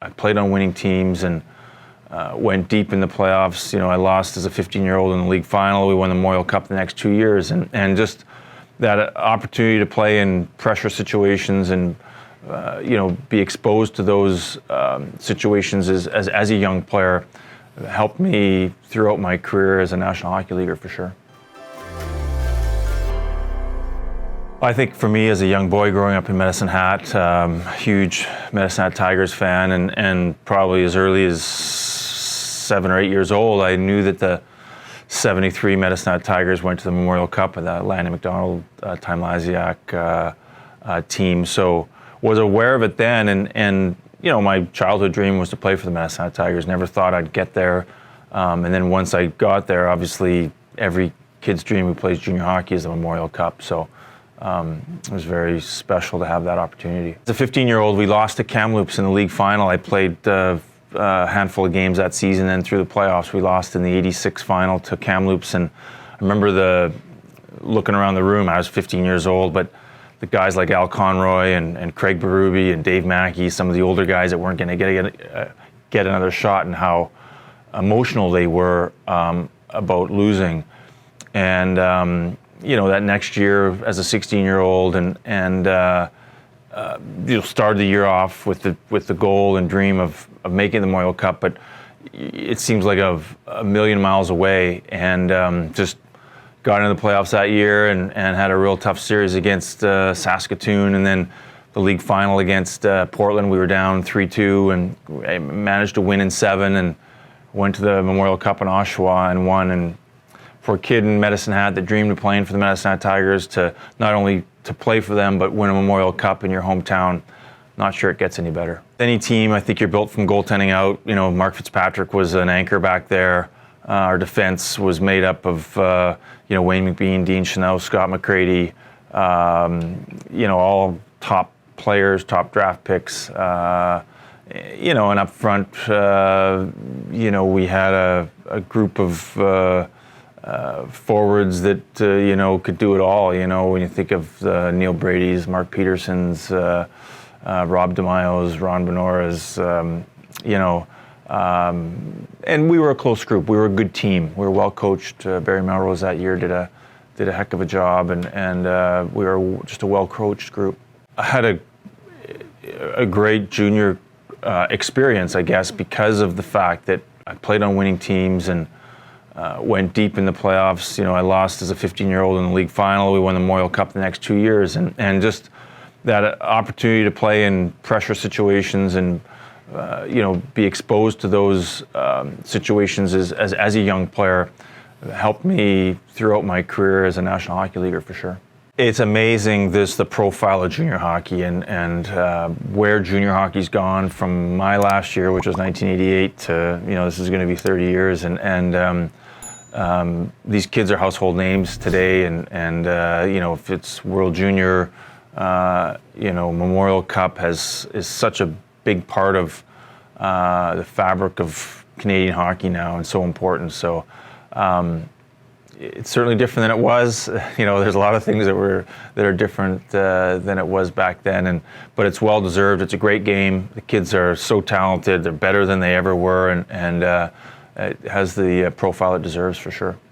I played on winning teams and went deep in the playoffs. I lost as a 15-year-old in the league final. We won the Memorial Cup the next 2 years, and just that opportunity to play in pressure situations and be exposed to those situations as a young player helped me throughout my career as a National Hockey Leaguer for sure. I think for me as a young boy growing up in Medicine Hat, huge Medicine Hat Tigers fan, and probably as early as 7 or 8 years old, I knew that the 73 Medicine Hat Tigers went to the Memorial Cup with that Lanny McDonald, Time Lasiak team. So was aware of it then, and my childhood dream was to play for the Medicine Hat Tigers. Never thought I'd get there, and then once I got there, obviously every kid's dream who plays junior hockey is the Memorial Cup. So it was very special to have that opportunity. As a 15-year-old, we lost to Kamloops in the league final. I played a handful of games that season, and through the playoffs, we lost in the '86 final to Kamloops. And I remember looking around the room. I was 15 years old, but the guys like Al Conroy and Craig Berube and Dave Mackey, some of the older guys that weren't going to get another shot, and how emotional they were about losing. And that next year as a 16-year-old and started the year off with the goal and dream of making the Memorial Cup, but it seems like a million miles away, and just got into the playoffs that year and had a real tough series against Saskatoon, and then the league final against Portland. We were down 3-2 and I managed to win in 7 and went to the Memorial Cup in Oshawa and won. And for a kid in Medicine Hat that dreamed of playing for the Medicine Hat Tigers, to not only to play for them but win a Memorial Cup in your hometown, not sure it gets any better. Any team, I think you're built from goaltending out. Mark Fitzpatrick was an anchor back there. Our defense was made up of Wayne McBean, Dean Chanel, Scott McCready, all top players, top draft picks. And up front, we had a group of forwards that could do it all. When you think of Neil Brady's, Mark Peterson's, Rob DeMaio's, Ron Benora's, and we were a close group. We were a good team. We were well coached. Barry Melrose that year did a heck of a job, and we were just a well coached group. I had a great junior experience, I guess, because of the fact that I played on winning teams and went deep in the playoffs. I lost as a 15-year-old in the league final. We won the Memorial Cup the next 2 years, and just that opportunity to play in pressure situations and be exposed to those situations as a young player helped me throughout my career as a National Hockey Leaguer for sure. It's amazing the profile of junior hockey and where junior hockey's gone from my last year, which was 1988, to this is going to be 30 years, and these kids are household names today, and if it's World Junior, Memorial Cup is such a big part of the fabric of Canadian hockey now, and so important. So it's certainly different than it was. There's a lot of things that are different than it was back then, but it's well deserved. It's a great game. The kids are so talented. They're better than they ever were, and it has the profile it deserves for sure.